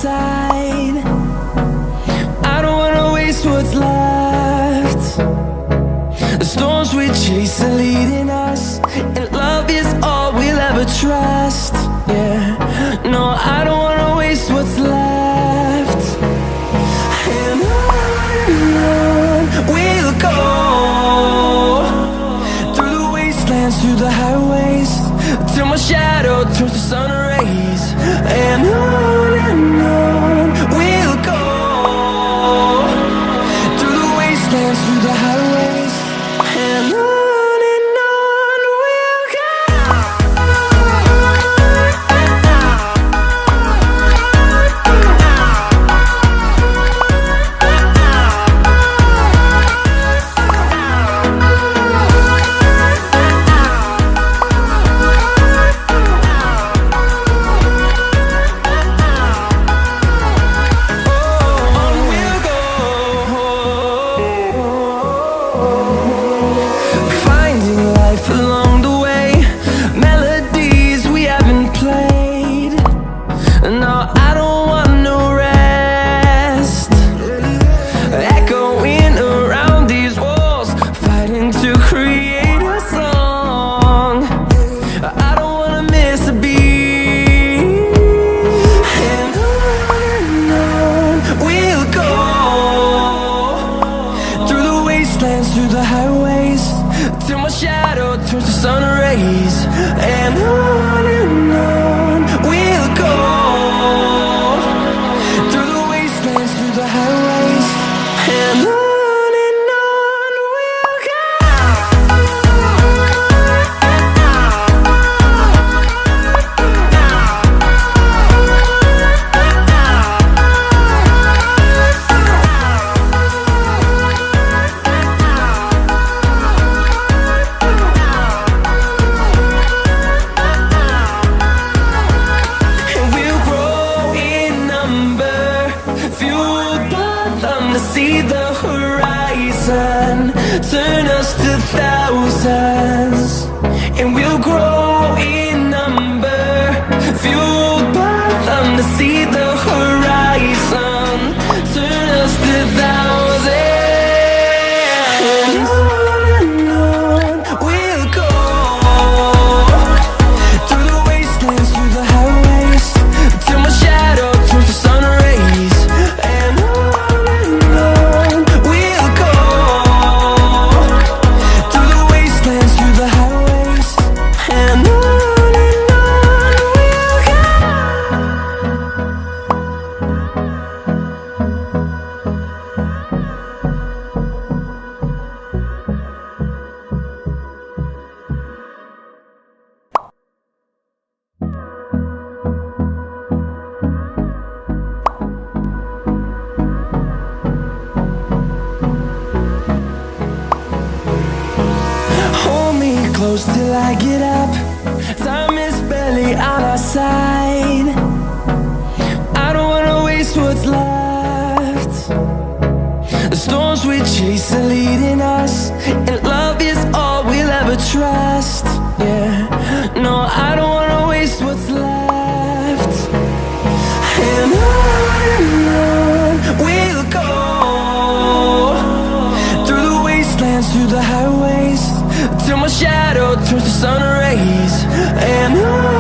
side. I don't wanna waste what's left. The storms we chase are leading us, and love is all we'll ever trust. Yeah, no, I don't wanna waste what's left. And on we'll go, through the wastelands, through the highways, till my shadow turns to sun rays. And on we'll go, through the wastelands, through the highways, and on we'll go. Through the highways, till my shadow turns to sun rays. And on we'll go, through the wastelands, through the highways, and on we'll go. See the horizon turn us to thousands, and we'll grow in number, fueled by them. To see the horizon turn us to thousands, and on we'll go, through the wastelands, through the highways, till my shadow turns to sun rays. And close till I get up. Time is barely on our side. I don't wanna waste what's left. The storms we chase are leading us, and love is all we'll ever trust. Yeah, no, I don't wanna waste what's left. And on we'll go, through the wastelands, through the highways, till my shadow turns to sun rays. And on